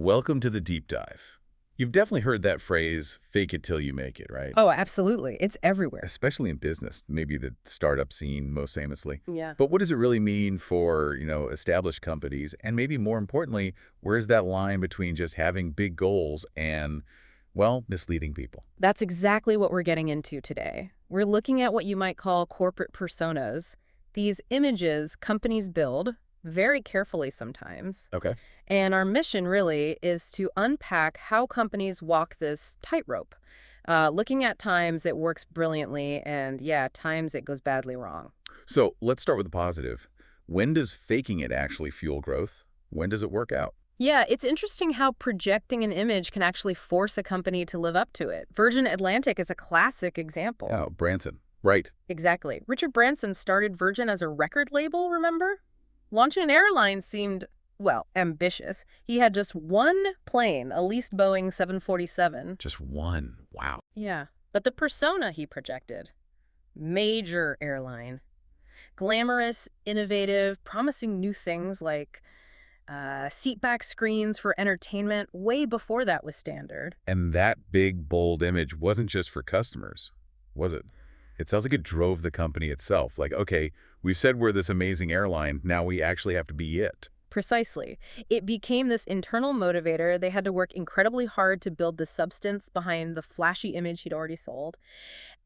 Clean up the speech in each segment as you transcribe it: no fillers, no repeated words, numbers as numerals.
Welcome to the deep dive. You've definitely heard that phrase, fake it till you make it, right? Oh, absolutely. It's everywhere. Especially in business, maybe the startup scene most famously. Yeah. But what does it really mean for, established companies? And maybe more importantly, where's that line between just having big goals and, well, misleading people? That's exactly what we're getting into today. We're looking at what you might call corporate personas. These images companies build, very carefully sometimes. Okay. And our mission really is to unpack how companies walk this tightrope. Looking at times it works brilliantly, and yeah, times it goes badly wrong. So let's start with the positive. When does faking it actually fuel growth? When does it work out? Yeah, it's interesting how projecting an image can actually force a company to live up to it. Virgin Atlantic is a classic example. Oh, Branson. Right. Exactly. Richard Branson started Virgin as a record label, remember? Launching an airline seemed, well, ambitious. He had just one plane, a leased Boeing 747. Just one. Wow. Yeah. But the persona he projected, major airline. Glamorous, innovative, promising new things like seatback screens for entertainment way before that was standard. And that big, bold image wasn't just for customers, was it? It sounds like it drove the company itself. Like, okay, we've said we're this amazing airline, now we actually have to be it. Precisely. It became this internal motivator. They had to work incredibly hard to build the substance behind the flashy image he'd already sold.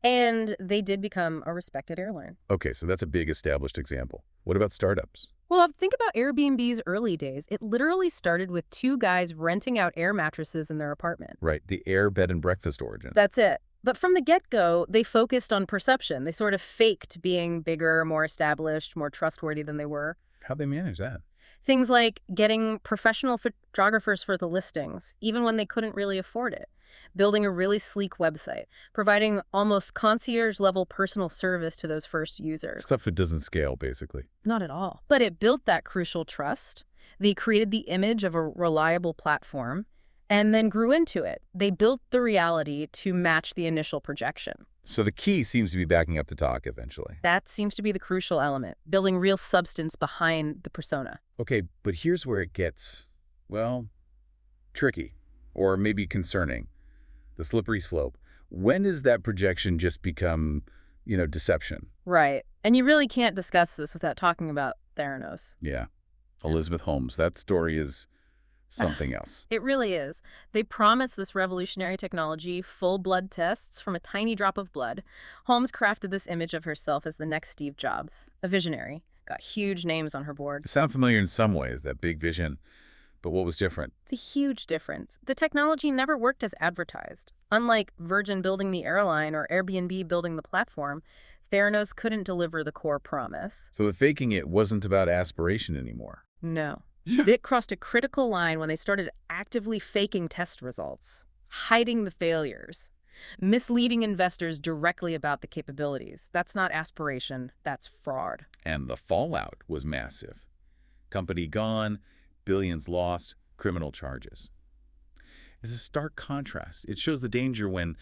And they did become a respected airline. Okay, so that's a big established example. What about startups? Well, think about Airbnb's early days. It literally started with two guys renting out air mattresses in their apartment. Right, the air bed and breakfast origin. That's it. But from the get-go, they focused on perception. They sort of faked being bigger, more established, more trustworthy than they were. How'd they manage that? Things like getting professional photographers for the listings, even when they couldn't really afford it. Building a really sleek website, providing almost concierge-level personal service to those first users. Stuff that doesn't scale, basically. Not at all. But it built that crucial trust. They created the image of a reliable platform and then grew into it. They built the reality to match the initial projection. So the key seems to be backing up the talk eventually. That seems to be the crucial element, building real substance behind the persona. Okay, but here's where it gets, well, tricky, or maybe concerning. The slippery slope. When does that projection just become, deception? Right. And you really can't discuss this without talking about Theranos. Yeah. Elizabeth Holmes. That story is something else. It really is. They promised this revolutionary technology, full blood tests from a tiny drop of blood. Holmes crafted this image of herself as the next Steve Jobs, a visionary. Got huge names on her board. Sound familiar in some ways, that big vision. But what was different? The huge difference. The technology never worked as advertised. Unlike Virgin building the airline or Airbnb building the platform, Theranos couldn't deliver the core promise. So the faking it wasn't about aspiration anymore. No. It crossed a critical line when they started actively faking test results, hiding the failures, misleading investors directly about the capabilities. That's not aspiration, that's fraud. And the fallout was massive. Company gone, billions lost, criminal charges. It's a stark contrast. It shows the danger when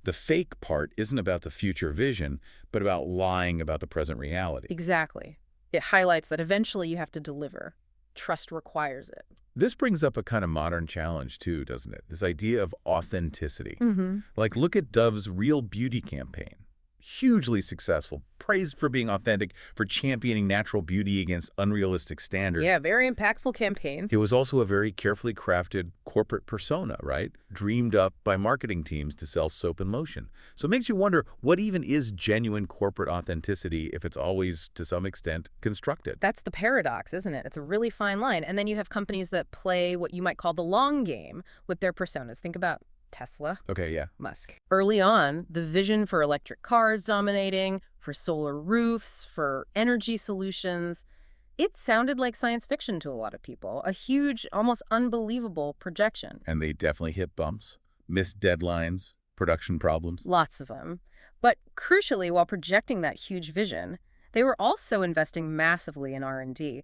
the fake part isn't about the future vision, but about lying about the present reality. Exactly. It highlights that eventually you have to deliver. Trust requires it. This brings up a kind of modern challenge too, doesn't it? This idea of authenticity. Like, look at Dove's Real Beauty campaign. Hugely successful, praised for being authentic, for championing natural beauty against unrealistic standards. Yeah, very impactful campaign. It was also a very carefully crafted corporate persona, right? Dreamed up by marketing teams to sell soap and lotion. So it makes you wonder, what even is genuine corporate authenticity if it's always, to some extent, constructed? That's the paradox, isn't it? It's a really fine line. And then you have companies that play what you might call the long game with their personas. Think about Tesla. Okay, yeah. Musk. Early on, the vision for electric cars dominating, for solar roofs, for energy solutions, it sounded like science fiction to a lot of people. A huge, almost unbelievable projection. And they definitely hit bumps, missed deadlines, production problems. Lots of them. But crucially, while projecting that huge vision, they were also investing massively in R&D.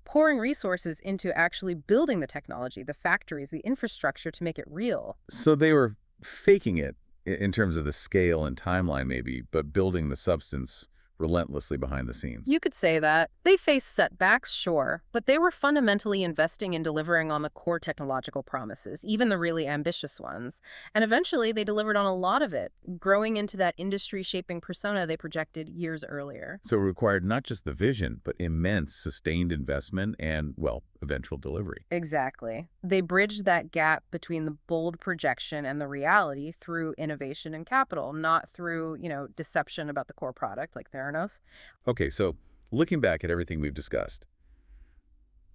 Pouring resources into actually building the technology, the factories, the infrastructure to make it real. So they were faking it in terms of the scale and timeline maybe, but building the substance relentlessly behind the scenes. You could say that. They faced setbacks, sure, but they were fundamentally investing in delivering on the core technological promises, even the really ambitious ones. And eventually, they delivered on a lot of it, growing into that industry-shaping persona they projected years earlier. So it required not just the vision, but immense sustained investment and, well, eventual delivery. Exactly. They bridged that gap between the bold projection and the reality through innovation and capital, not through, deception about the core product like Theranos. Okay, so looking back at everything we've discussed,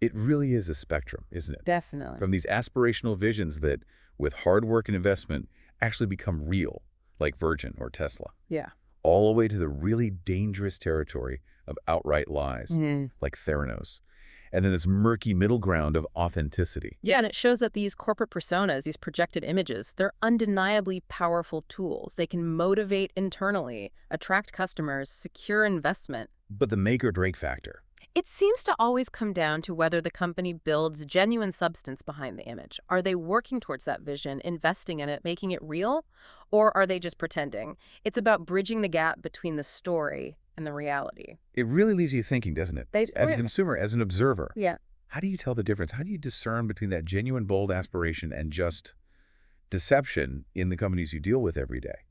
it really is a spectrum, isn't it? Definitely. From these aspirational visions that, with hard work and investment, actually become real, like Virgin or Tesla, Yeah. all the way to the really dangerous territory of outright lies, like Theranos, and then this murky middle ground of authenticity. Yeah, and it shows that these corporate personas, these projected images, they're undeniably powerful tools. They can motivate internally, attract customers, secure investment. But the make or break factor, It seems to always come down to whether the company builds genuine substance behind the image. Are they working towards that vision, investing in it, making it real? Or are they just pretending? It's about bridging the gap between the story and the reality. it really leaves you thinking, doesn't it? As a Yeah. consumer, as an observer, Yeah. how do you tell the difference? How do you discern between that genuine, bold aspiration and just deception in the companies you deal with every day?